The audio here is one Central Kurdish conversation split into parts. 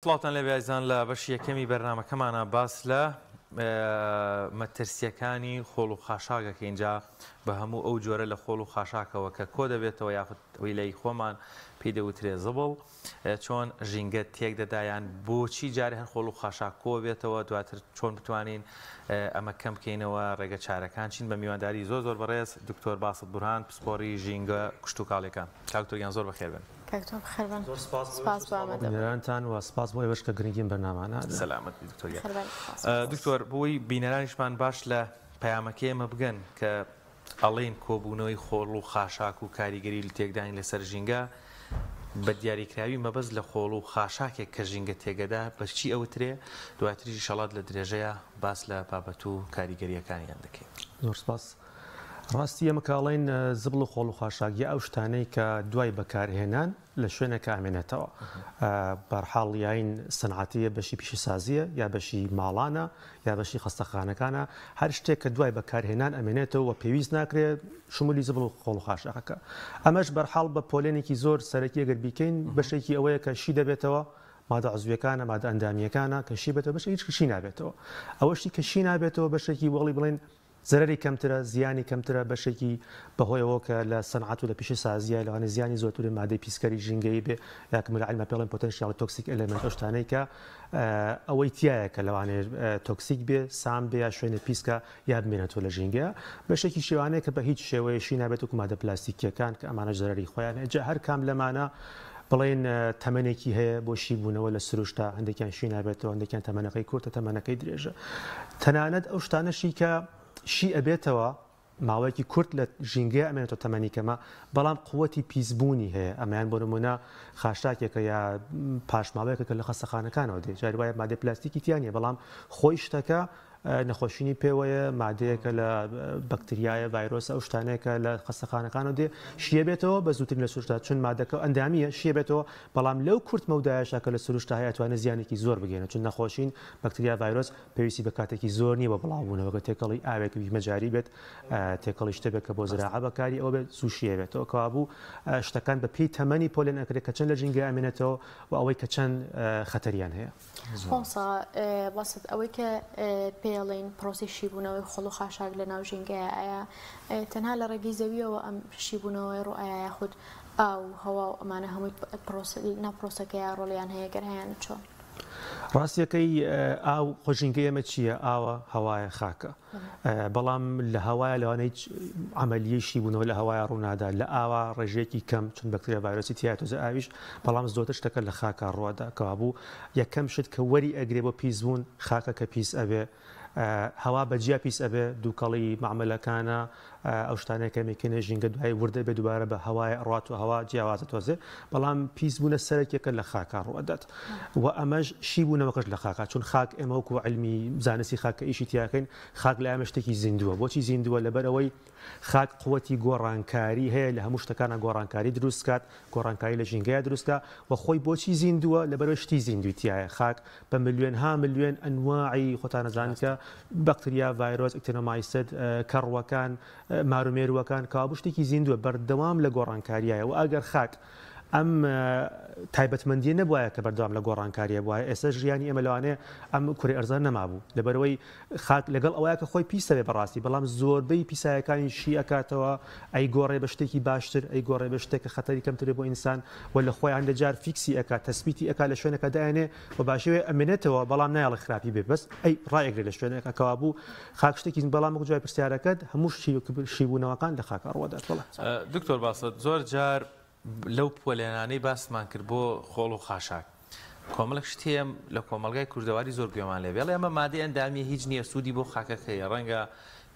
سڵاتان لێ بیازان لە بەشی یەکەمی بەرنامەکەمانە باس لە مەترسیەکانی خۆڵ و خاشاکەکە اینجا بە هەموو ئەو جۆرە لە خۆڵ و خاشاکەوە کە کۆ دەبێتەوە یاخود ویلەی خۆمان پێی دەوترێ زبڵ چۆن ژینگە تێک دەدایان بۆچی جارێ هەر خۆڵ و خاشاک کۆ بێتەوە دواتر چۆن بتوانین ئەمە کەم بکەینەوە ڕێگە چارەکان چین بە میوانداری زۆر بەڕێز دکتۆر باسط بورهان پسپۆڕی ژینگە کشت و کاڵەکان کاکتۆریان زۆر بەخێر بن. کاکتۆر بەخێربن. سپاس بۆ بینەرانتان و سپاس بۆ ئێوەش کە گرنگین بەرنامانە. سەلامەت دکتۆریا. دکتۆر بۆی بینەرانیشمان باش لە پەیامەکەی ئێمە بگەن کە ئەڵێن کۆبوونەوەی خۆڵ و خاشاک و کاریگەری لە تێکداین لەسەر ژینگە بە دیاریکراوی مەبەست لە خۆڵ و خاشاکێک کە ژینگە تێگەدا بەچی ئەوترێ دواتریشی شەڵات لە درێژەیە باس لە بابەت و کاریگەریەکانیان دەکەین. زۆر سپاس. ڕاستی ئەمە کاڵین زبڵ و خۆڵ و خاشاکی ئەو شتانەی کە دوای بەکارهێنان لە شوێنەکە ئامێنێتەوە بەرحاڵ یاین سەنعاتیە بەشی پیشەسازیە یا بەشی ماڵانە یا بەشی خەستەخانەکانە هەر شتێک کە دوای بەکارهێنان ئەمێنێتەوە و پێویست ناکرێت شمولی زبڵ و خۆڵ و خاشاکەکە ئەمەش بەرحاڵ بە پۆلێنێکی زۆر سەرەکی ئەگەر بیکەین بەشێکی ئەوەیە کە شی دەبێتەوە مادە عزویەکانە مادە ئەندامیەکانە کە شی بێتەوە بەشێکی کشی نابێتەوە ئەوەشتی کە شی نابێتەوە بەشێکی وەڵی بڵێن زەرری کەمترە زیانی کەمترە بەشێکی بەهۆیەوە کە لە سەنعات و لە پیشە سازیە لەوانە زیانی زۆرتری مادەی پیسکەری ژینگەی بێ یاکمل عیلمە پێڵێن پۆتەنشیاڵ تۆکسیک ئەلێمنت ئەو شتانەی کە ئەوەی تایە کە لەوانەیە تۆکسیک بێ سام بێ یا شوێنە پیسکە یا بمێنێتەوە لە ژینگەیە بەشێکی شێوانەیە کە بە هیچ شێوەیەشی نابێت وەکو مادە پلاستیکیەکان کە ئەمانە زەرری خۆیان جا هەر کام لەمانە بڵێن تەمەنێکی هەیە بۆ شیبوونەوە لە سروشتا هەندێکیان شی نابێتەوە هەندێکیان تەمەنەکەی کورتە تەمەنەکەی درێژە تەنانەت ئەو شتانەشی کە شی ئەبێتەوە ماوەیەکی کورت لە ژینگە ئەمێنێتەوە تەمەنیکەمە بەڵام قووەتی پیسبوونی هەیە ئەمایان بۆ نمونە خاشاکێکە یا پاشماوەیەکە کە لە خەستەخانەکانەوە دێ جاری وایە مادەی پلاستیکی تیانە بەڵام خۆی شتەکە نەخۆشینی پێوەیە مادەیەکە لە بەکتریایە ڤایرۆسە ئەو شتانەیەکە لە خەستەخانەکانەوە دێ شیە بێتەوە بە زووترین لە سروشتا چون مادەکە ئەندامیە شیە بێتەوە بەڵام لەو کورت مەودایەشە کە لە سروشتا هەیە توانە زیانێکی زۆر بگێنە چون نەخۆشین بەکتریا ڤایرۆس پێویستی بە کاتێکی زۆر نییە بە بڵاوبوونەوەگە تێکەڵی ئاوێکی مەجاری بێت تێکەڵی شتێک کە بۆ زراعە بەکاری ئەوە بێت سوشیە بێتەوە کەوابوو شتەکان بە پێی تەمەنی پۆلێن ئەکرێت کە چەند لە ژینگە ئەمێنێتەوە و ئەوەی کە چەند خەتەریان هەیە. بەست ئەوەی کە پێڵین پرۆسی شیبوونەوەی خۆڵ و خاشاک لە ناو ژینگەیە ئایا تەنها لە ڕێگەی زەویەوە ئەم شیبوونەوەی ڕوئایە یاخود ئاو هەوا و ئەمانە هەمووی ناپرۆسەکەی ڕۆڵیان هەیە گەرهیان چۆن؟ ڕاستیەکەی ئاو خۆژینگە ئێمە چییە؟ ئاوە هەوایە خاکە بەڵام لە هەوایە لەوانەی عملیەشی بوونەوە لە هەوایە ڕوونادا لە ئاوا ڕێژەیەکی کەم چون بەکتریا ڤایرۆسی تایەتۆزە ئاویش بەڵام زۆرتر شتەکە لە خاکە ڕووادا کەوابوو یەکەم شت کە وەری ئەگرێ بۆ پیسبوون خاکە کە پیس ئەبێ هەوا بەجیا پیس ئەبێ دووکەڵی معاملەکانە ئەو شتانەیە کە میکنە ژینگە دوای وردە بێ دووبارە بە هەوای ڕات و هەوا جیاوازە تۆزێ بەڵام پیسبوونە سەرەکێکە لە خاکە ڕوەدات و ئەمەش شیبوونەوەکەش لە خاکە چون خاک ئێمە وەکو علمی زانستی خاکە ئیشی تیاکەین خاک لە ئەمە شتێکی زیندووە بۆچی زیندووە لەبەرەوەی خاک قوەتی گۆڕانکاری هەیە لە هەموو شتەکانە گۆڕانکاری دروستکات گۆڕانکاری لە ژینگەیە دروستکە و خۆی بۆچی زیندووە لەبەرەوەی شتی زیندویتیایە خاک بە ملیۆن ها ملیۆن ئەنواعی خۆتانەزانن کە بەکتریا ڤایرۆس ئەکتینۆمایسید کەڕوەکان مارومێروەکان کابوو شتێکی زیندووە بەردەوام لە گۆڕانکاریایە و ئەگەر خاک ئەم تایبەتمەندیە نەبووایە کە بەردەوام لە گۆڕانکاریە بووە ئێستا ژیانی ئێمە لەوانەیە ئەم کوڕی ئەرزان نەمابوو لەبەرەوەی خاک لەگەڵ ئەوەیە کە خۆی پیسەوێ بەڕاستی بەڵام زۆربەی پیسایەکانی شی ئەکاتەوە ئەی گۆڕێ بە شتێکی باشتر ئەی گۆڕێ بە شتێکە خەتەری کەمترێ بۆ ئینسان و لە خۆیان لەجار فیکسی ئەکات تەسبیتی ئەکا لە شوێنەکە دایانێ و باشەوێ ئەمێنێتەوە بەڵام نایڵە خراپی بێ بەس ئەی ڕایەگرێت لە شوێنەکە کەوابوو خاک شتێکی بەڵام جوای پرسیارەکەت هەموو شیبوونەوەکان لە خاکە ڕوەدات. دکتۆر باسط زۆر جار لەو پۆلێنانەی باسمان کرد بۆ خۆڵ و خاشاک کۆمەڵک شتێم لە کۆمەلگای کوردەواری زۆر گوێمان لێ بێڵێ ئەمە مادەی ئەندامی هیچ نییە سوودی بۆ خاکەکەیە ڕەنگە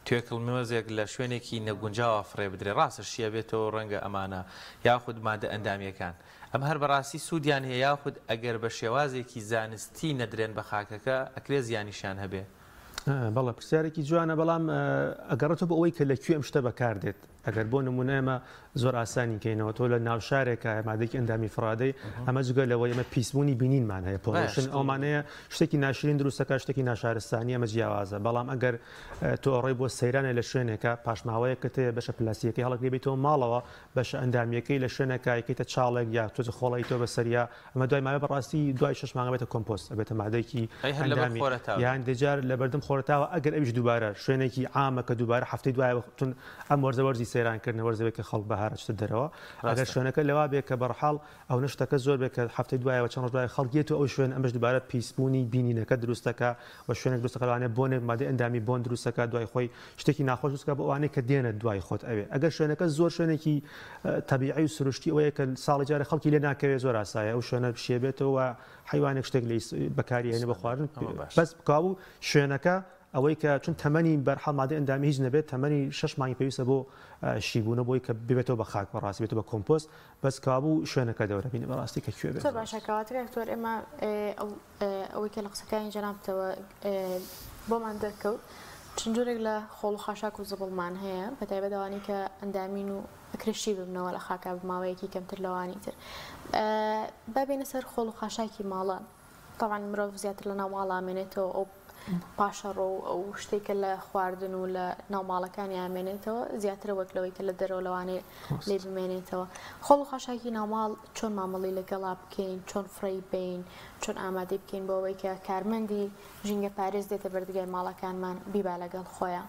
توێکڵمێزێک لە شوێنێکی نەگونجاوە فڕێ بدرێ ڕاستە شیە بێتەوە ڕەنگە ئەمانە یاخود مادە ئەندامیەکان ئەم هەر بەڕاستی سوودیان هەیە یاخود ئەگەر بە شێوازێکی زانستی نەدرێن بە خاکەکە ئەکرێ زیانیشان هەبێ. بەڵێ پرسیارێکی جوانە بەڵام ئەگەڕێتەوە بە ئەوەی کە لەکوێ ئەم شتە بەکاردێت ئەگەر بۆ نمونە ئێمە زۆر ئاسانی کەینەوە تۆ لە ناو شارێکە مادەیەکی ئەندامی فرادەی ئەمە جگە لەوەی ئەمە پیسبوونی بینینمان هەیە پۆڵشن ئەومانەیە شتێکی ناشرین دروستەکە شتێکی ناشارستانی ئەمە جیاوازە بەڵام ئەگەر تۆ ئەڕێ بۆ سەیرانە لە شوێنێکە پاشماوەیە کە تێ بەشە پلاسیەکەی هەڵگرێبێتەوە ماڵەوە بەشە ئەندامیەکەی لە شوێنەکە یەکەیتە چاڵێک یا تۆ خۆڵی تۆ بەسەریا ئەمە دوای ماوە بەڕاستی دوای 6 مانگە بێتە کۆمپۆست ئەبێتە مادەیەکی ئەندامی یان دەجار لە بەردەم خۆرتاوە ئەگەر ئەویش دووبارە شوێنێکی عامە کە دووبارە هەفتەی دوای تون ئەم وەرزەوەرزی سەیرانکردن وەرزەوەی کە خەڵک بەهارە چتە دەرەوە ئەگەر شوێنەکە لەوا بێت کە بەرحاڵ ئەو نشتەکە زۆر بێت کە هەفتەی دوایەوە چەند ڕۆژ دوای خەڵکێتەوە ئەو شوێن ئەمەش دووبارە پیسبوونی بینینەکە دروستەکە و شوێنێک دروستەکە لەوانەیە بۆنێک مادەی ئەندامی بۆن دروستەکە دوای خۆی شتێکی ناخۆش دروستەکە بۆ ئەوانەیە کە دێنە دوای خۆت ئەوێ ئەگەر شوێنەکە زۆر شوێنێکی تەبیعی و سروشتی ئەوەیە کە ساڵی جارە خەڵکی لێ ناکەوێت زۆر ئاسایە ئەو شوێنە شێبێتەوە حیوانێک شتێک لە بەکاریێنە بە خواردن بەس بکاو شوێنەکە ئەوەی کە چون تەمەنی بەرحەڵ مادەی ئەندامی هیچ نەبێت تەمەنی 6 مانگی پێویستە بۆ شیبوونە بۆی کە ببێتەوە بە خاک بەڕاستی بێتەوە بە کۆمپۆست بەس کابوو شوێنەکە دەورە بینە بەڕاستی کە کوێ بێت باشەکەواتر دکتۆر ئێمە ئەوەی کە لە قسەکانی جەنابتەوە بۆمان دەرکەوت چەند جۆرێک لە خۆڵ و خاشاک و زبڵمان هەیە بە تایبەتەوانی کە ئەندامین و ئەکرشی ببنەوە لە خاکە بماوەیەکی کەمتر لەوانی تر بابێنە سەر خۆڵ و خاشاکی ماڵان طبعا مرۆڤ زیاتر لە ناو ماڵامێنێتەوە ئەو پاشەڕۆ ئەو شتێکە لە خواردن و لە ناوماڵەکانی ئامێنێتەوە زیاترە وەک لەوەی کە لە دەرەوە لەوانەیە لێ بمێنێتەوە خۆڵ و خاشاکی ناوماڵ چۆن مامەڵی لەگەڵا بکەین چۆن فڕی بین چۆن ئامادەی بکەین بۆ ئەوەی کە کارمەندی ژینگە پارێز دێتە بەردگای ماڵەکانمان بیبا لەگەڵ خۆیان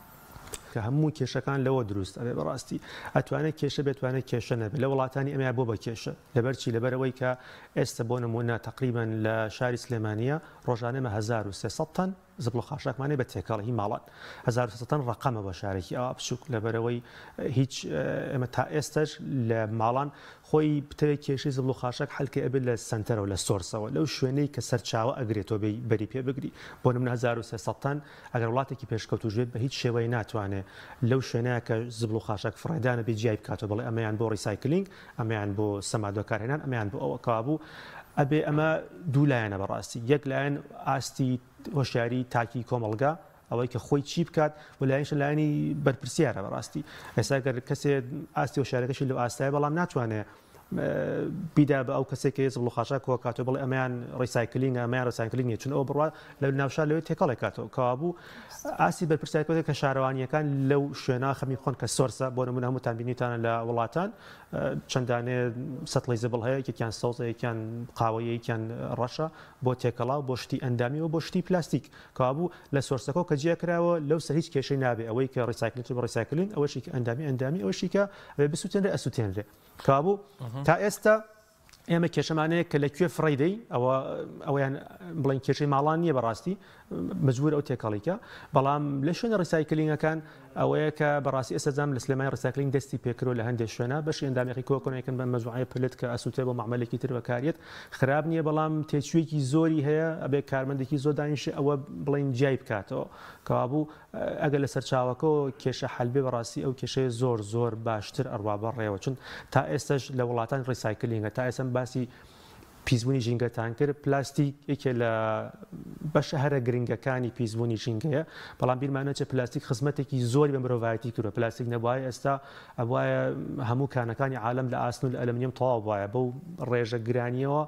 کە هەموو کێشەکان لەوە دروست ئەبێ بەڕاستی ئەتوانێت کێشە بێتوانێت کێشە نەبێت لە وڵاتانی ئەمە بۆ بە کێشە لەبەرچی لەبەرەوەی کە ئێستا بۆ نمونە تقریبا لە شاری سلێمانیە ڕۆژانەمە 1300 تن زبڵ و خاشاکمانێ بە تێکەڵی ماڵات 1300 تن ڕقەمە بە شارێکی ئەوە بچووک لەبەرەوەی هیچ ئێمە تا ئێستاش لە ماڵان خۆی بتەوێت کێشەی زبڵ و خاشاک حەلکە ئەبێت لە سنتەرەوە لە سۆرسەوە لەو شوێنەی کە سەرچاوە ئەگرێتەوە بەری پێ بگری بۆ نمونە 1300 تن ئەگەر وڵاتێکی پێشکەوت ژێت بە هیچ شێوەی ناتوانێت لەو شوێنەیە کە زبڵ و خاشاک فڕێدانە بێ جیای بکاتەوە بڵێ ئەمەیان بۆ ڕیسایکلینگ ئەمەیان بۆ سەمادۆکارهێنان ئەمەیان بۆ ئەوە کابوو ئەبێ ئەمە دوو لایەنە بەڕاستی یەک لایەن ئاستی هۆشیاری تاکی کۆمەڵگا ئەوەی کە خۆی چی بکات و لایەنش لایەنی بەرپرسیارە بەڕاستی ئێستا گەر کەسێ ئاستی هۆشیارەکەشی لەو ئاستایە بەڵام ناتوانێت بیدا بە ئەو کەسێک کە زبڵ و خاشاک کۆ کاتەوە بڵێ ئەمەیان ڕیسایکلینگ ئەمەیان ڕیسایکلینگ چون ئەوە بڕوا لە ناوشار لەوێ تێکەڵێک کاتەوە کەوابوو ئاسی بەرپرسیارەکە کە شارەوانیەکان لەو شوێنە خەمی بخۆن کە سۆرسە بۆ نمونە هەمووتان بینیتانە لە وڵاتان چەندانێ سەتڵی زبڵ هەیە یەکیان سەوزە یەکیان قاوەیە یەکیان ڕەشە بۆ تێکەڵاو بۆ شتی ئەندامی و بۆ شتی پلاستیک کەوابوو لە سۆرسەکە کە جیا کراوە لەو سەر هیچ کێشەی نابێ ئەوەی کە ڕیسایکلینگ بە ڕیسایکلینگ ئەوەشی کە ئەندامی ئەوەشی کە بسووتێنرێ ئەسووتێنرێ کەوابوو تا ئێستا ئێمە کێشەمانەیە کە لەکوێ فڕیدەی ئەویان بڵین کێشەی ماڵان نییە بەڕاستی مەجبور ئەو تێکەڵیکە بەڵام لە شوێنە ڕیسایکلینگەکان ئەوەیە کە بەڕاستی ئێستاجام لە سلێمانی ڕیسایکلینگ دەستی پێکرۆ لە هەندێک شوێنە بەشی ئەندامێکی کۆکۆنێکن بە مەجموعەیە پلت کە ئەسووتێ بۆ معاملێکی تر بەکارێت خراپ نییە بەڵام تێچوویەکی زۆری هەیە ئەبێ کارمەندێکی زۆر دانیشی ئەوە بڵین جیای بکاتەوە کەوابوو ئەگەر لە سەرچاوەکەەوە کێشە حەلبێ بەڕاستی ئەو کێشەیە زۆر باشتر ئەڕوا بەڕێوە چون تا ئێستاش لە وڵاتان ڕیسایکلینگە تا ئێستا باسی پیسبوونی ژینگەتان کرد پلاستیک یەکێ لە بەشە هەرە گرنگەکانی پیسبوونی ژینگەیە بەڵام بیرمانەچە پلاستیک خزمەتێکی زۆری بە مرۆڤایەتی کردووە پلاستیک نەبووایە ئێستا ئەوایە هەموو کانەکانی عالم لە ئاسن و لە ئەلمنیەم تەواو بووایە بەو ڕێژە گرانیەوە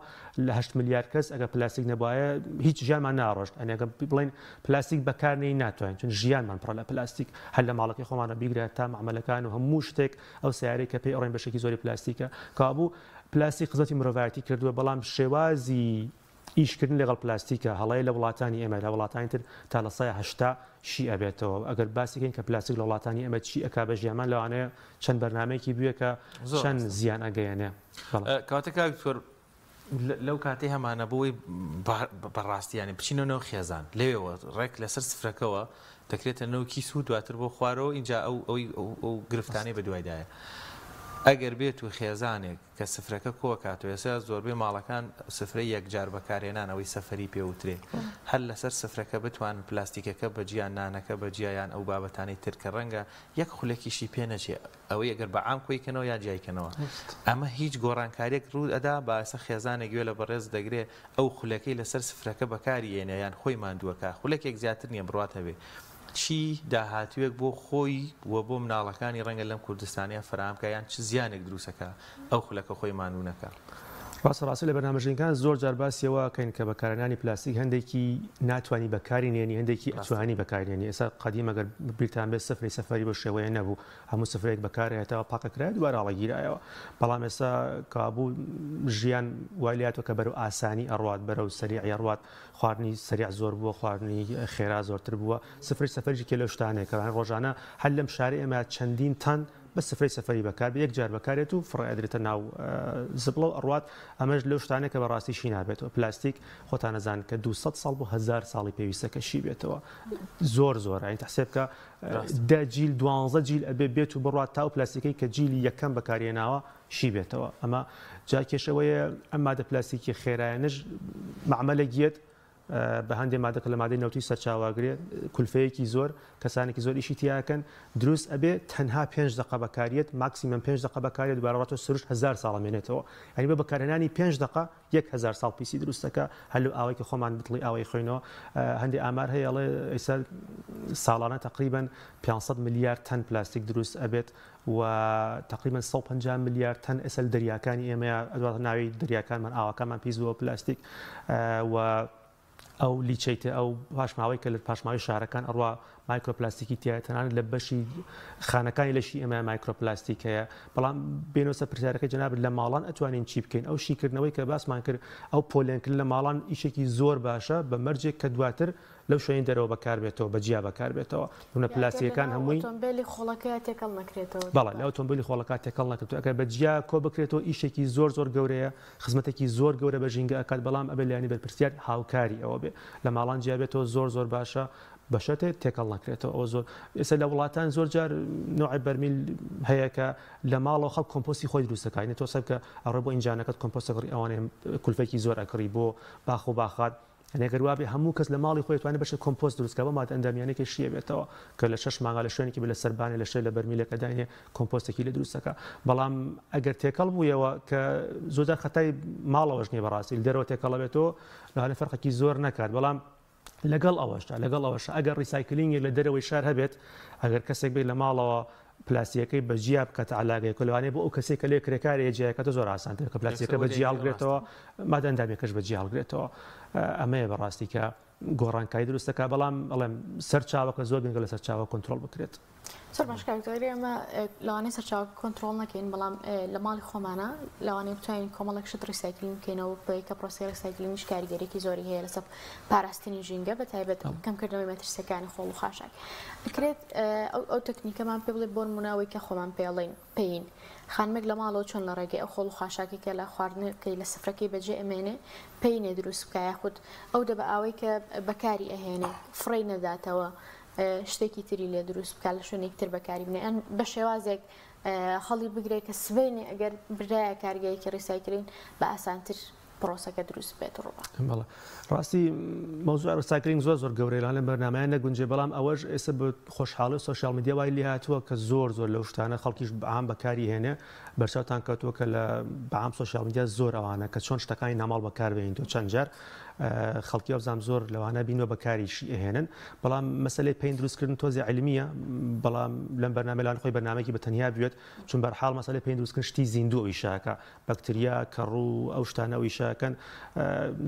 لە 8 ملیار کەس ئەگە پلاستیک نەبووایە هیچ ژیانمان ناڕۆشت ئەنێگە بڵین پلاستیک بەکارنەی ناتوانین چون ژیانمان پڕە لە پلاستیک هەر لە ماڵەکەی خۆمانە بیگرێت تا معاملەکان و هەموو شتێک ئەو سیارەی کە پێی ئەڕێن بەشێکی زۆری پلاستیکە کابوو پلاستیک خزمەتی مرۆڤایەتی کردووە بەڵام شێوازی ئیشکردن لەگەڵ پلاستیکە هەڵەیە لە وڵاتانی ئێمە لە وڵاتانی تر تا لە 180 شی ئەبێتەوە ئەگەر باسیکەین کە پلاستیک لە وڵاتانی ئەمە چی ئەکا بە ژیانمان لەوانەیە چەند بەرنامەیەکی بووە کە چەند زیان ئەگەیەنێ کاتێک دکتۆر لەو کاتەی هەمانە بۆی بەڕاستیانی بچینەوە خێزان لەوێەوە ڕێک لەسەر سفرەکەەوە دەکرێتە نەوەکی سوود دواتر بۆ خوارەوە اینجا ئەو گرفتانەی بە دوایدایە ئەگەر بێت و خێزانێک کە سفرەکە کۆکاتەوە ێستا زۆربەی ماڵەکان سفرەی یەکجار بەکارهێنانەوەی سەفەری پێوترێ هەر لەسەر سفرەکە بتوان پلاستیکەکە بەجیان نانەکە بەجیایان ئەو بابەتانی ترکە ڕەنگە یەک خولێکیشی پێ نەچێ ئەوەی ئەگەر بە عام کۆیکەنەوە یا جیایکەنەوە ئەمە هیچ گۆڕانکاریەک ڕوو ئەدا باسە خێزانێک گوێ لە بەڕێز دەگرێ ئەو خولەکەی لەسەر سفرەکە بەکاری هێنە یان خۆی ماندووەکە خولێکێک زیاتر نییە بڕاتە بێ چی داهاتوێک بۆ خۆی و بۆ مناڵەکانی ڕەنگە لەم کوردستانیا فراهەمکە یان چ زیانێک دروستەکە ئەو خولەکە خۆی مانوونەکە. ڕاستە لە بەرنامەژەکان زۆر جار باسیەوەکەین کە بەکارهێنانی پلاستیک هەندێکی ناتوانانی بەکارهێنێنی هەندێکی ئەتوانی بەکارهێنێنی. ئێستا قەدیم ئەگەر بیرتان بێت سەفری بۆ شێوەیە نەبوو، هەموو سفرێک بەکارهێتەوە پاکەکرای دوبارە هەڵەگیرایەوە. بەڵام ئێستا کابوو ژیان وایلاتوە کە بەرەو ئاسانی ئەڕوات، بەرەو سەریعی ئەڕوات، خواردنی سەریع زۆر بووە، خواردنی خێرا زۆرتر بووە. سفرێکی کە لەو شتانەیە کە ڕۆژانە هەر لەم شارەی ئێمە چەندین تەن بە سفری بەکار بە یەک جار بەکارێت و فڕێدرێتە ناو زبڵە و ئەڕوات. ئەمەش لەو شتانێک کە بەڕاستیشی نابێتەوە. پلاستیک خۆتان نەزان کە 200 ساڵ بۆ 1000 ساڵی پێویستەکە شی بێتەوە. زۆر ئەین تحسێب کە 10 جیل 12 جیل ئەبێ بێت و بڕات تا و پلاستیکەی کە جیلی یەکەم بەکارهێناوە شی بێتەوە. ئەمە جا کێشەوەیە ئەم مادە پلاستیکی خێرایانش معمەلە گیەت بە هەندێک مادەکە لە مادەی نەوتی سەرچاواگرێت، کولفەیەکی زۆر کەسانێکی زۆر ئیشی تیاکەن، دروست ئەبێ تەنها 5 دقه بەکاریت، ماکسیمم 5 دقه بەکاریت، دوبارەڕاتەوە سروش 1000 ساڵ مێنێتەوە. یعنی بە بەکارهێنانی 5 دقه 1000 ساڵ پیسی دروستەکە. هەلو ئاوەی کە خۆمان بتڵی ئاوەی خوێنەوە هەندێک ئامار هەیە ئەڵێ ئێستا ساڵانە تقریبا 500 میلیارد تەن پلاستیک دروست ئەبێت و تقریبا 150 میلیارد تەن ئێستا دەریاکانی ئێمە ئەدواتە ناوی دەریاکانمان ئاوەکانمان پیس بووە پلاستیک و ئەو لیچیتە ئەو پاشماوەی کە لە پاشماوی شارەکان ئەڕوا مایکرۆپلاستیکی تایە تەنانەت لە بەشی خانەکانی لەشی ئێمە مایکرۆپلاستیک هەیە. بەڵام بێنەوە پرسیارەکەی جەناب لە ماڵان ئەتوانین چی بکەین؟ ئەو شیکردنەوەی کە باسمان کرد ئەو پۆلێنکردن لە ماڵان ئیشێکی زۆر باشە بە مەرجێک کە دواتر لەو شوێن دەرەوە بەکار بێتەوە، بەجیا بەکار بێتەوە. نونە پلاستیکەکان هەمووی ئۆتۆمبیلی خۆڵەکەی تێکەڵ نەکرێتەوە. بەڵێ لە ئۆتۆمبیلی خۆڵەکە تێکەڵ نەکرێتەوە. ئەگەر بەجیا کۆ بکرێتەوە ئیشێکی زۆر گەورەیە، خزمەتێکی زۆر گەورە بە ژینگە ئەکات. بەڵام ئەبێ لایانی بەرپرسیار هاوکاری ئەوە بێ لە ماڵان جیابێتەوە زۆر باشە بەشێتێ تێکەڵ نەکرێتەوە. ئەو زۆر ئێستا لە وڵاتان زۆر جار نوعی بەرمیل هەیە کە لە ماڵەوە خەڵک کۆمپۆستی خۆی دروستەکەین. تۆ سەب کە ئەڕێ بۆ ئینجانەکەت کۆمپۆستەکەی ئەوانێ کولفێکی زۆر ئەکڕی بۆ باخ و باخات. ئەگەر وابێ هەموو کەس لە ماڵی خۆی توانێت بەشە کۆمپۆست دروستکە بە مادە ئەندامیانێکی شیە بێتەوە کە لە 6 مانگا لە شوێنێکی بە لە سەربانی لە شەی لە بەرمیلەکە داینێ کۆمپۆستێکی لە دروستەکە. بەڵام ئەگەر تێکەڵ بوویەوە کە زۆرجار خەتای ماڵەوەش نیە بەڕاستی دەرەوە تێکەڵە بێتەوە لەوانێ فەرقێکی زۆر نەکات. بەڵام لەگەڵ ئەوەش ئەگەر ڕیسایکلینگێک لە دەرەوەی شار هەبێت، ئەگەر کەسێک بێت لە ماڵەوە پلاستیکەکەی بەجیا بکات علاقەیە کۆلوانێ بۆ ئەو کەسێک کە لێ کرێکارێ جیاکەتە زۆر ئاسانتر کە پلاستیکەکە بەجیا هەڵگرێتەوە، مادە ئەندامیەکەش بەجیا هەڵگرێتەوە. ئەمەیە بەڕاستی کە گۆڕانکاری دروستەکە. بەڵام ئەڵێم سەرچاوەکە زۆر بنگە لە سەرچاوە کۆنتترۆل بکرێت. زۆر باشکاری ئەمە لەوانەیە سەرچاو کۆنتترۆل نەکەین، بەڵام لە ماڵی خۆمانە لەوانەیە بتوانین کۆمەڵێک شت ڕیسایکلینگ بکەینەوە بۆ کە پرۆسی ڕیسایکلینگیش کاریگەریەکی زۆری هەیە لەسەر پاراستنی ژینگە بە تایبەت کەمکردنەوەی مەترسیەکانی خۆڵ و خاشاک. بکرێت ئەو تەکنیکەمان پێ بڵێ بۆ نمونەوەی کە خۆمان پێین خانمێک لە ماڵەوە چۆن لە ڕێگەی ئەو خۆڵ و خاشاکی کە لە خواردنەکەی لە سفرەکەی بەجێ ئەمێنێ پێینێ دروست بکە یاخود ئەو دە بە ئاوەی کە بەکاری ئەهێنێ فڕی نەداتەوە شتێکی تری لێ دروست بکە لە شوێنێکی تر بەکاری بنێ ئەن بە شێوازێک هەڵی بگرێت کە سبەینێ ئەگەر برایە کارگەیەکی ڕیسایکلین بە ئاسانتر پرۆسەکە دروست بێت ڕوبە. ڕاستی مەوزوع ڕیسایکلینگ زۆر گەورەیە لە بەرنامەیان نەگونجێ. بەڵام ئەوەش ئێستا بە خۆشحاڵی سۆشیال میدیا وای لێ هاتووە کە زۆر لەو شتانە خەڵکیش بەعام بەکاری هێنێ. بەرچاوتان کەوتووە کە لە بەعام سۆشیال میدیا زۆر ئەوانە کە چۆن شتەکانی ناماڵ بەکاربێنین تۆ چەند جار خەڵکی ئەوزام زۆر لەوانە بینەوە بەکاریشی ئەهێنن. بەڵام مەسەلەی پێین دروستکردن تۆزی علمیە. بەڵام لەم بەرنامەیان خۆی بەرنامەیەکی بەتەنیا بوێت چون بەرحاڵ مەسەلەی پێین دروستکردن شتی زیندوو ئیشاکە بەکتریا کەڕوو ئەو شتانە ئیشاکەن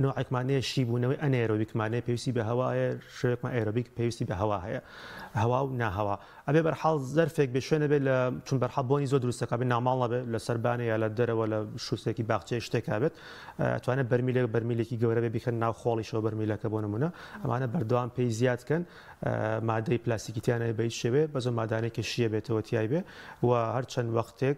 نوعێکمانەیە شی بوونەوەی ئەنێرۆبیکمانەیە پێویستی بە هەوایە، شوێکمان ئێرۆبیک پێویستی بە هەوا هەیە، هەوا و ناهەوا. ئەبێ بەرحاڵ زەرفێک بێ شوێنە بێت لە چون بەرحاڵ بۆنی زۆر دروستەکە بێت ناماڵ نەبێت لە سەربانەیە لە دەرەوە لە شوستێکی باخچەی شتێکا بێت توانێت بەرمیلێکی گەورە بێ بیکەن ناو خۆڵیشەوە بەرمیلەکە بۆ نمونە. ئەمانە بەردەوام پێی زیادکەن مادەی پلاستیکی تیانە بە هیچ شێوێ بەزۆ مادانێکی شیە بێتەوە تیای بێ و هەر چەند وەختێک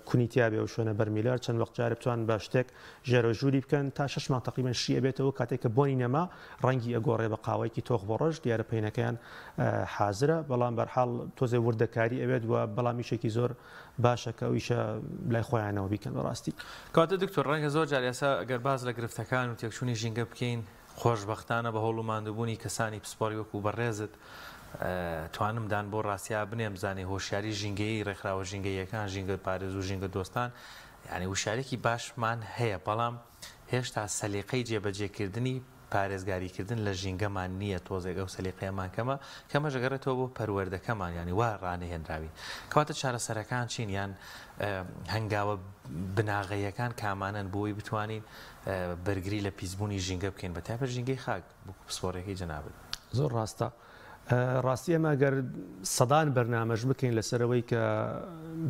کونیتیا بێ و شوێنە بەرمیلە چەند وەخت جارە بتوان بە شتێک ژێرەژووری بکەن تا 6 مانگ تقریبا شیە بێتەوە. کاتێک کە بۆنی نەما ڕەنگی ئەگۆڕێ بە قاوەیەکی تۆخ بۆ ڕۆژ دیارە پەینەکەیان حازرە. بەڵام بەرحاڵ تۆزێ وردەکاری ئەوێت و بەڵامیشێکی زۆر باشە کە ئەویشە لای خۆیانەوە بیکەن بەڕاستی. کاتە دکتۆر ڕەنگە زۆر جار ئێستا ئەگەر باز لە گرفتەکان و تێکچوونی ژینگە بکەین خۆشبەختانە بە هەوڵ و ماندووبوونی کەسانی پسپۆری وەکو بەڕێزت توانمدان بۆ ڕاستیا بنێ بزانێ هۆشیاری ژینگەی ڕێکخراوە ژینگەیەکان ژینگە پارێز و ژینگە دۆستان یعنی وشارێکی باشمان هەیە. بەڵام هێشتا سەلیقەی جێبەجێکردنی پارێزگاریکردن لە ژینگەمان نییە تۆزێک ئەو سەلیقەیەمان کەمە کەمە ژەگەڕێتەوە بۆ پەروەردەکەمان ینی وا ڕانەهێنراوی کەواتە چارەسەرەکان چین یان هەنگاوە بناغەیەکان کامانن بۆی بتوانین بەرگری لە پیسبوونی ژینگە بکەین بە تایبەت ژینگەی خاک پسپۆڕێکی جەنابێت زۆر ڕاستە ڕاستی ئەمە گەر سەدان بەرنامەش بکەین لەسەرەوەی کە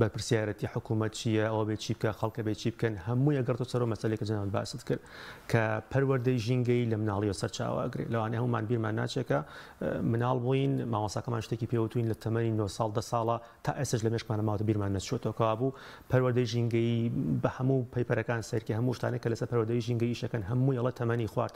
بەرپرسیارەتی حکوومەت چییە ئەوە بێ چی بکە خەڵکە بێ چی بکەن هەمووی ئەگەڕێتەوە سەرەوە مەسەلێکە جەناب باست کرد کە پەروەردەی ژینگەی لە مناڵیەوە سەرچاوەگرێت لەوانەیە هەمومان بیرمان ناچێکە مناڵ بووین مامۆستاکەمان شتێکی پێوتوین لە تەمەنی 9 ساڵ 10 ساڵە تا ئێستش لە مێشکمانە ماوەتە بیرمان نەچۆتەوە کەوابوو پەروەردەی ژینگەی بە هەموو پەیپەرەکان سەرکی هەموو شتانێک کە لەسەر پەروەردەی ژینگەی ئیشەکەن هەمووی ئەڵە تەمەنی خوار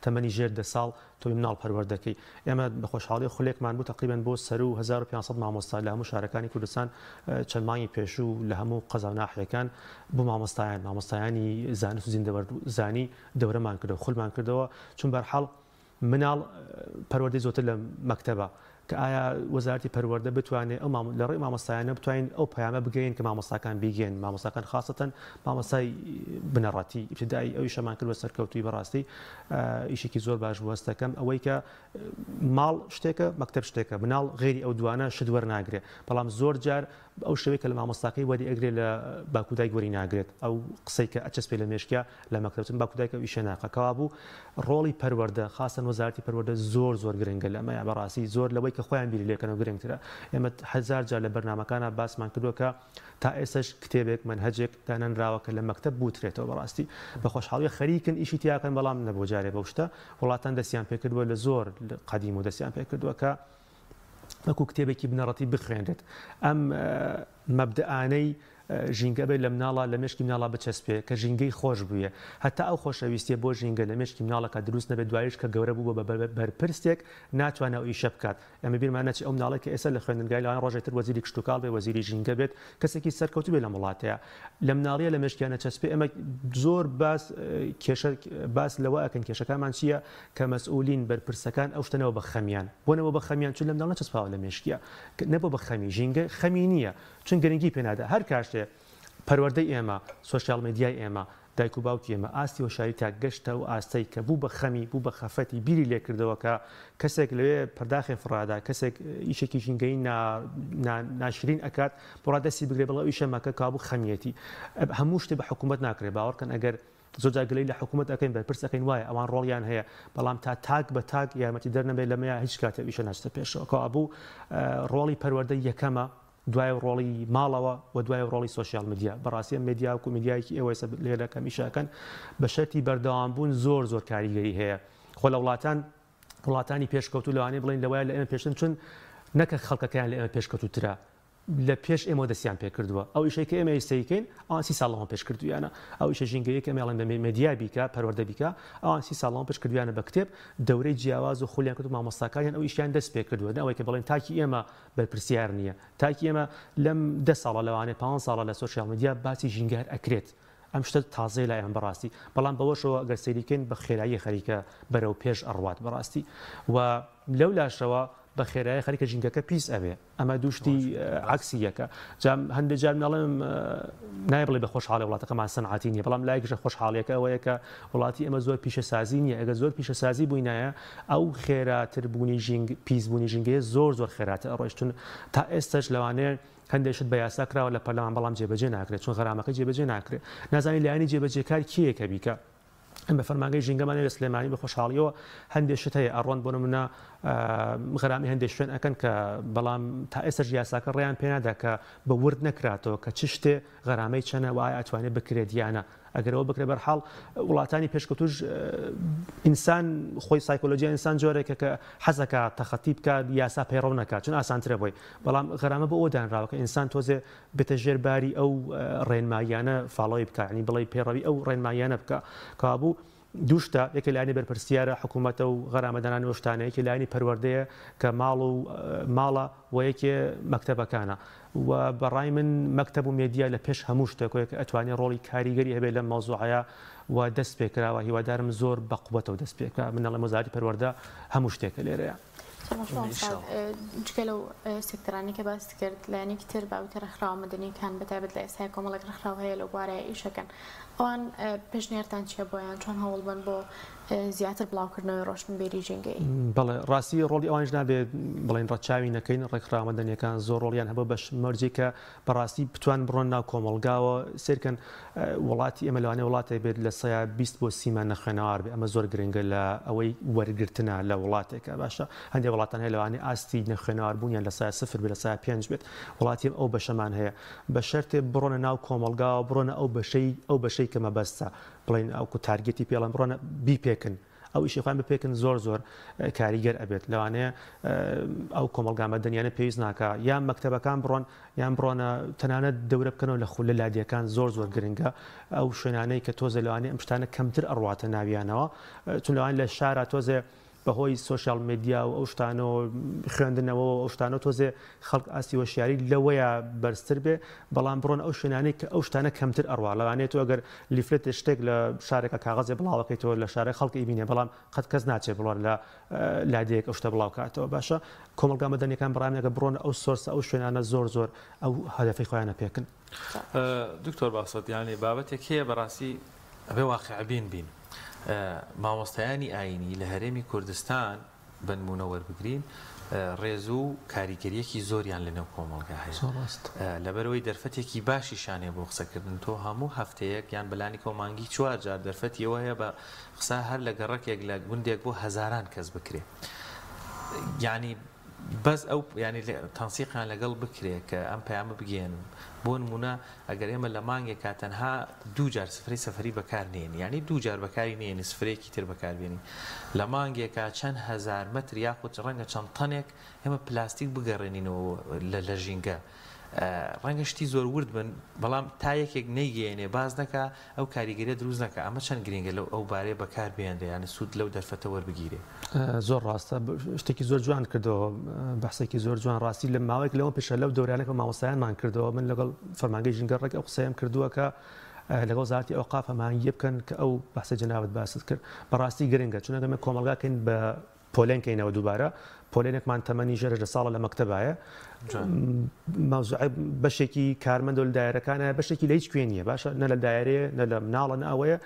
تەمەنی ژێر 10 ساڵ تۆی مناڵ پەروەردەکەی ئێمە بە خۆشحاڵی خولێکمان بوو تقریبا بۆ سەر و 1500 مامۆستا لە هەموو شارەکانی کوردستان چەند مانگی پێشوو لە هەموو قەزا و ناحیەکان بۆ مامۆستایانی زانست و زیندەوەرزانی دەورەمان کردەوە خولمان کردەوە چون بەرحاڵ مناڵ پەروەردەی زۆتر لە مەکتەبە کە ئایا وەزارەتی پەروەردە بتوانێت لە ڕێی مامۆستایانە بتوانین ئەو پەیامە بگەین کە مامۆستاکان بیگەن مامۆستاکان خاستەن مامۆستای بنەڕەتی ئیبتیدایی ئەوی شەمان کرد بە سەرکەوتوی بەڕاستی ئیشێکی زۆر باش بوو هەستەکەم ئەوەی کە ماڵ شتێکە مەکتەب شتێکە مناڵ غێری ئەو دوانە شت وەرناگرێت بەڵام زۆر جار ئەو شوەیە کە لە مامۆستاکەی وەری ئەگرێت لە باکودای وەری ناگرێت ئەو قسەی کە ئەچەسپێ لە مێشکیا لە مەکتەبتن باکودایکە ئیشە ناقەکەوا بوو ڕۆڵی پەروەردە خاصن وەزارەتی پەروەردە زۆر گرنگە لەمەیە بەڕاستی زۆر لەوەی کە خۆیان بیری لێکەنەوە گرنگترە ئێمە هەزار جار لە بەرنامەکانە باسمان کردووە کە تا ئێستش کتێبێک منهەجێک دانەنراوە کە لە مەکتەب بوترێتەوە بەڕاستی بە خۆشحاڵی خەریکن ئیشی تیاکەن بەڵام نەبوو جارێ بەو شتە وڵاتان دەستیان پێکردووە لە زۆر قەدیم و دەستیان پێکردووە کە وەکو کتێبێکی بنەڕەتی بخوێنرێت ئەم مەبدەئانەی ژینگە بێت لە مناڵە لە مێشکی مناڵە بچەسپێ کە ژینگەی خۆش بووە هەتا ئەو خۆشەویستیە بۆ ژینگە لە مێشکی مناڵەکە دروست نەبێت دوایش کە گەورە بوو بە بەرپرسێک ناتوانێت ئەو ئیشە بکات ئەمە بیرمانەچی ئەو مناڵێک کە ئێستا لە خوێندنگای لەوان ڕۆژێتر وەزیری کشتتوکاڵ بێ وەزیری ژینگە بێت کەسێکی سەرکەوتوو بێت لە وڵاتەیە لە مناڵیە لە مێشکیانە چەسپێ ئەمە زۆر باس لەوە ئەکەن کێشەکانمان چییە کە مەسئولین بەرپرسەکان ئەو شتەنەوە بە خەمیان بۆنەوە بە خەمیان چون لە مناڵ نەچەسپاوە لە مێشکیە نەبوو بە خەمی ژینگە خەمی نییە چون گرنگی پێنادا هەر کاشتێ پەروەردەی ئێمە سوۆسیال میدیای ئێمە دایک و باوکی ئێمە ئاستی وەشایی تا گەشتە و ئاستەی کە بوو بە خەمی بوو بە خەفەتی بیری لێکردەوە کە کەسێک لەوێ پرداخی فڕادا کەسێک ئیشێکی ژینگەی ناشرین ئەکات بڕادەستی بگرێ بڵەوە ئیشەمەکە کابوو خەمیەتی هەموو شتێ بە حکوومەت ناکرێت باوەڕکەن ئەگەر زۆرجارگەلەی لە حکوومەت ئەەکەین بەرپرسەکەین وایە ئەوان ڕۆڵیان هەیە بەڵام تا تاک بە تاک یارمەتی دەرنەبێت لەمەیە هیچ کاتێ ئیشە ناچتە پێشەوە کابوو ڕۆڵی پەروەردە یەکەمە دوای ڕۆڵی ماڵەوە و دوای ڕۆڵی سوۆسیال میدیا بەڕاستی میدیا و میدیایکی ئێوەی لێرە کەمیشەکەن بە شەرتی بەردەوامبوون زۆر کاریگەری هەیە خۆ لە وڵاتانی پێشکەوتوو لەوانەیە بڵین لەوایە لە ئێمە پێشتن چون نەکە خەڵکەکەیان لە ئێمە پێشکەوتوترە لە پێش ئێمە دەستیان پێکردووە ئەو ئیشەی کە ئێمە ئێستەیکەین ئەوان 30 ساڵەوە پێشکردویانە ئەو ئیشە ژینگەیە کە ئێمەڵێن بە میدیا بیکە پەروەردە بیکە ئەوان 30 ساڵەوە پێشکردویانە بە کتێب دەورەی جیاواز و خولیان کرد و مامۆستاکانیان ئەو ئیشیان دەست پێکردووە ئەوەی کە بڵێن تاکی ئێمە بەرپرسیار نییە تاکی ئێمە لەم 10 ساڵە لەوانێ 5 ساڵە لە سوۆسیال میدیا باسی ژینگەر ئەکرێت ئەم شتە تازەی لایەن بەڕاستی بەڵام بەوەشەوە گەر سەیریکەین بە خێرایی خەریکە بەرەو پێش ئەڕوات بەڕاستی و لەو لاشەوە بە خێرایی خەریکە ژینگەکە پیس ئەوێ ئەمە دووشتی عکسی یەکە هەندێک جار مناڵێم نایبڵێ بە خۆشحاڵی وڵاتەکەمان سەنعاتی نیە بەڵام لایەکیشە خۆشحاڵیەکە ئەوەیە کە وڵاتی ئەمە زۆر پیشەسازی نیە ئەگە زۆر پیشەسازی بووینایە ئەو خێراتربوونی پیسبوونی ژینگەیە زۆر خێراتە ڕۆیشتون تا ئێستش لەوانەیە هەندێشت بە یاسا کراوە لە پەرلەمان بەڵام جێبەجێ ناکرێت چون غەرامەکە جێبەجێ ناکرێت نازانی لایەنی جێبەجێکار کیەکە بیکە ئەم بە فەرمانگەی ژینگەمانێ لە سلێمانی بە خۆشحاڵیەوە هەندێشت هەیە ئەڕۆن بۆ نمونە غەرامی هەندێک شوێن ئەکەن کە بەڵام تا ئێستش یاساکە ڕێیان پێنادا کە بە ورد نەکراتەوە کە چ شتێ غەرامەی چەنە وایە ئەتوانێت بکرێت یانە ئەگەرەوە بکرێ بەرحاڵ وڵاتانی پێشکەوتوش ئینسان خۆی سایکۆلۆژی ئینسان جۆرێکە کە حەزەکە تەخەتی بکە یاسا پەیڕەو نەکات چون ئاسانترە بۆی بەڵام غەرامە بە ئەوە دانراوە کە ئینسان تۆزێ بێتە ژێرباری ئەو ڕێنماییانە فاڵۆی بکە ینی بڵێ پێڕەوی ئەو ڕێنماییانە بکە کابوو دووشتە یەکە لایەنی بەرپرسیارە حکوومەتە و غەرامەدانانی وشتانەیەکی لایەنی پەروەردەیە کە ماڵە و یەکێ مەکتەبەکانە و بەڕای من مەکتەب و میدیا لە پێش هەموو شتێکۆیە کە ئەتوانێت ڕۆڵی کاریگەری هەبێت لەم مەوزوعەیە و دەست پێکراوە هیوادارم زۆر بە قووەتەوە دەست پێکرا منەڵێ وەزارەتی پەروەردە هەموو شتێکە لێرەیە جگە لەو سێکتەرانی کە باس کرد لایەنێکی تر باوتە ڕێکخراوە مەدەنیەکان بەتایبەت لە ئێستای کۆمەڵێک ڕێکخراو هەیە لەو بوارەیە ئیشەکەن ئەوان پێشنیارتان چیە بۆیان چۆن هەوڵ بن بۆ زیاتر بڵاوکردنەوەی ڕۆشنبیری ژینگەی. بەڵێ ڕاستی ڕۆڵی ئەوانش نابێت بڵێن ڕەچاوی نەکەین ڕێکخراوەدەنیەکان زۆر ڕۆڵیان هەبوو بەش مەرجی کە بەڕاستی بتوان بڕۆن ناو کۆمەڵگاوە سێرکەن وڵاتی ئێمە لەوانەیە وڵاتێک بێت لە سەیە 20 بۆ 30 نەخوێنەوار بێ ئەمە زۆر گرنگە لە ئەوەی وەرگرتنە لە وڵاتێکە باشە هەندێک وڵاتان هەیە لەوانەیە ئاستی نەخوێنەوار بوونیان لە سایە 0 بێت لە سایە 5 بێت وڵاتی ئەو بەشەمان هەیە بە شەرتێ بڕۆنە ناو کۆمەڵگاوە بڕۆنە ئەو بەشەی کە مەبەستە بڵێن ئەو تارگێتی پێڵەن بڕۆنە بیپێکن ئەو ئیشی خۆیان بپێکن زۆر کاریگەر ئەبێت لەوانەیە ئەو کۆمەڵگامە دەنیانە پێویست ناکە یان مەکتەبەکان بڕۆن یان بڕۆنە تەنانەت دەورە بکەنەوە لە خولە لادیەکان زۆر گرنگە ئەو شوێنانەی کە تۆزە لەوانەیە ئەم شتانە کەمتر ئەڕواتە ناویانەوە چون لەوان لە شارە تۆزێ بەهۆی سوۆشیال مدیا و ئەو شتانەوە خوێندنەوە ئەو شتانە تۆزێ خەڵک ئاستی وەشیاری لەوەیە بەرزتر بێ بەڵام بڕۆن ئەو شوێنانەی کە ئەو شتانە کەمتر ئەڕوا لەوانێت تۆ ئەگەر لیفلێت شتێک لە شارێکە کاغەزێ بڵاوەکەیتەوە لە شارەی خەڵکی بینێ بەڵام قەت کەس ناچێت بڵۆن لە لادەیەک ئەو شتە بڵاوکاتەوە باشە کۆمەڵگا مەدەنیەکان بڕامێکە بڕۆن ئەو سۆرسە ئەو شوێنانە زۆر ئەو هەدەفی خۆیانە پێکن. دکتۆر باسط یعنی بابەتێک هەیە بەڕاستی ئەبێ واقعبین بین. مامۆستایانی ئاینی لە هەرێمی کوردستان بنمونە وەربگرین ڕێز و کاریگەریەکی زۆریان لەنێو کۆمەڵگا هەیە لەبەرەوەی دەرفەتێکی باشیشانێ بۆ قسەکردن تۆ هەموو هەفتەیەک یان بەلانی کۆمانگی 4 جار دەرفەتیەوە هەیە بە قسە هەر لە گەڕەکێک لە گوندێک بۆ هەزاران کەس بکرێ یعنی بەس ئەو ینی تەنسیقیان لەگەڵ بکرێ کە ئەم پەیامە بگێنن بۆ نمونە ئەگەر ئێمە لە مانگێکا تەنها 2 جار سەفری بەکارنێن ینی 2 جار بەکاری نێنی سفرێکی تر بەکاربێنی لە مانگێکا چەند هەزار مەتر یاخود ڕەنگە چەند تەنێک ئێمە پلاستیک بگەڕێنینەوە لە ژینگە ڕەنگە شتی زۆر ورد بن بەڵام تا یەکێک نەیگەێنێ باز نەکە ئەو کاریگەریە دروست نەکە ئەمە چەند گرنگە لەو ئەو بارەیە بەکار بێنرێ یانە سوود لەو دەرفەتە وەربگیرێ زۆر ڕاستە شتێکی زۆر جوان کردەوە بەحسێکی زۆر جوان ڕاستی لە ماوەیەک لەوە پێشە لەو دەورانێک مامۆستایانمان کردەوە من لەگەڵ فەرمانگەی ژینگەڕێک ئەو قسەیەم کردووە کە لەگەڵ وەزارەتی ئەوقاف هەماهەنگی بکەن کە ئەو بەحسە جەنابەت باست کرد بەڕاستی گرنگە چونکە ئەمە کۆمەڵگاکەین بە پۆلێنکەینەوە دووبارە پۆلێنێکمان تەمەنی ژێرە لە ساڵە لە مەکتەبایە مەوزوعی بەشێکی کارمەندە لە دایرەکانە بەشێکی لە هیچ کوێنیە باشە نە لە دایرەیە نە لە مناڵە ئەوەیە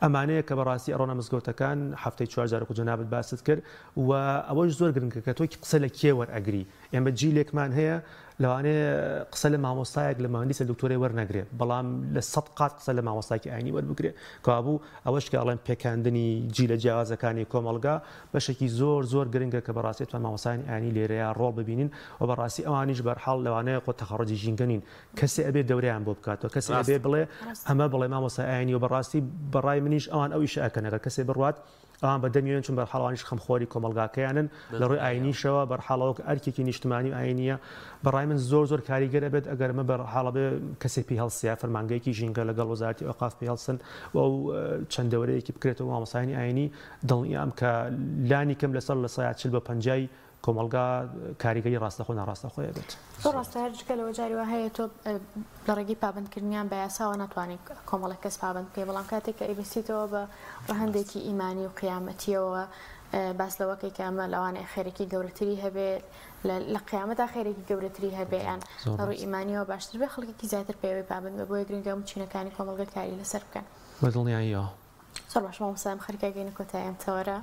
ئەمانەیە کە بەڕاستی ئەڕۆنە مزگەوتەکان هەفتەی 4 جەنابەت باست کرد و ئەوەش زۆر گرنگە کە تۆی قسە لە کێ وەرئەگری ئێمە جیلێکمان هەیە لەوانەیە قسە لە مامۆستایەک لە مهندسە دکتۆرێ وەرنەگرێت بەڵام لە 100 قات قسە لە مامۆستایەکی ئاینی وەربگرێت کابوو ئەوەش کە ئەڵێن پێکاندنی جیلە جیاوازەکانی کۆمەڵگا بەشێکی زۆر گرنگە کە بەڕاستی توان مامۆستایانی ئاینی لێرەیە ڕۆڵ ببینین و بەڕاستی ئەوانیش بەرحاڵ لەوانەیە خۆ تەخەڕەجی ژینگەنین کەسێ ئەبێ دەورەیان بۆ بکاتەوە کەسێ ئەبێ بڵێ ئەمە بڵێ مامۆستای ئاینی و بەڕاستی بەڕای منیش ئەوان ئەو ئیش ئەکەنەکە کەسێ بڕوات ئەوان بەدەمیێن چون بەرحاڵوانیش خەمخۆری کۆمەڵگاکەیانن لە ڕووی ئاینیشەوە بەرحاڵەوە ئەرکێکی نیشتمانی و ئاینیە بەڕای من زۆر کاریگەرە بێت ئەگەر ئەمە بەرحاڵە بێ کەسێک پێی هەڵسیا فەرمانگەیەکی ژینگە لەگەڵ وەزارەتی ئەوقاف پێی هەڵسن و ئەو چەند دەورەیەکی بکرێتەوە مامۆستایانی ئاینی دڵنیام کە لانی کەم لەسەر لە سایە 40 بە 50 کۆمەڵگا کاریگەری ڕاستەخۆ ناڕاستەخۆیە بێت ڕاستە هەرجکە لەوە جاری وە هەیە تۆ لە ڕێگەی پابندکردنیان بە یاساوە ناتوانێت کۆمەڵێک کەس پابند بکەی بەڵام کاتێک کە ئەیبەستیتەوە بە ڕەهەندێکی ئیمانی و قیامەتیەوە باس لەوەکەی کە ئەمە لەوانەیە خێرێکی گەورەتری هەبێت لە قیامەتا خێرێکی گەورەتری هەبێیان ڕووی ئیمانیەوە باشتر بێ خەڵکێکی زیاتر پێوەی پابند بە بۆیە گرنگە چینەکانی کۆمەڵگە کاری لەسەر بکەن بەدڵنیاییەوە زۆر باش مامۆستام خەرکەگەینە کۆتاییان تەوەرە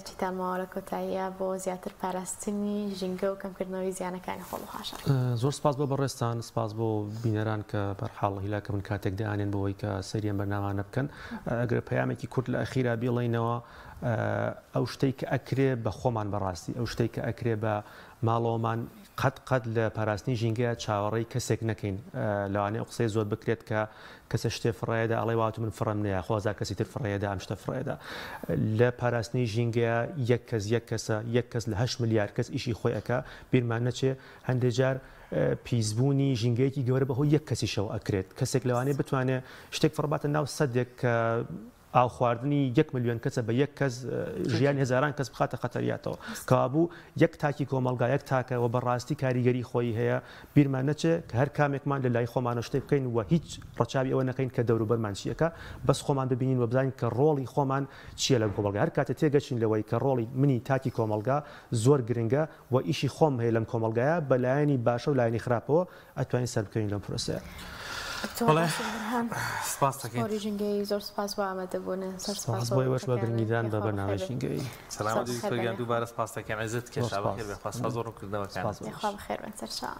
چیتان ماوە لە کۆتاییە بۆ زیاتر پاراستنی ژینگە و کەمکردنەوەی زیانەکانی خۆڵ و خاشاک زۆر سپاس بۆ بەڕێستان سپاس بۆ بینەران کە بەرحاڵ هیلاکە من کاتێک دەیانێن بەوەی کە سەریان بەرنامانە بکەن ئەگەر پەیامێکی کورت لە ئەخیرا بڵێنەوە ئەو شتەی کە ئەکرێ بە خۆمان بەڕاستی ئەو شتەی کە ئەکرێ بە ماڵەوەمان قەت لە پاراستنی ژینگەیە چاوەڕێی کەسێک نەکەین لەوانەیە قسەی زۆر بکرێت کە کەسە شتێ فڕێدا ئەڵێ واتو من فڕم نییە خۆزار کەسی تر فڕێدا ئەم شتە فڕێدا لە پاراستنی ژینگەیە یەک کەس لە 8 ملیار کەس ئیشی خۆی ئەکا بیرمان نەچێ هەندێک جار پیسبوونی ژینگەیەکی گەورە بەهۆی یەک کەسیشەوە ئەکرێت کەسێک لەوانەیە بتوانێت شتێک فڕباتە ناو سەدێک کە ئاو خواردنی 1 ملیۆن کەسە بە یەک کەس ژیان هزاران کەس بخاتە خەتەریاتەوە کابوو یەک تاکی کۆمەڵگا یەک تاکەوە بەڕاستی کاریگەری خۆی هەیە بیرمان نەچێ کە هەر کامێکمان لە لای خۆمانە شتێک بکەین و هیچ ڕەچاوی ئەوە نەکەین کە دەوروبەرمان چیەکە بەس خۆمان ببینین و بزانین کە ڕۆڵی خۆمان چییە لە کۆمەڵگا هەر کاتە تێگەچین لەوەی کە ڕۆڵی منی تاکی کۆمەڵگا زۆر گرنگە و ئیشی خۆم هەیە لەم کۆمەڵگایە بە لایەنی باشە و لایەنی خراپەوە ئەتوانین سەر بکەین لەم پرۆسەیە سپاس دەکەین ژینگەی زۆر سپاس بۆ ئامادەبوون سپاس بۆی وەش بە گرنگیدان بە بەرنامەی ژینگەی سەلامەتی دووبارە سپاس دەکەم عزت کێشا بەخێر بێ خوا سپاس زۆر ڕوونکردنەوەکان خوا بەخێر بن سەرچاو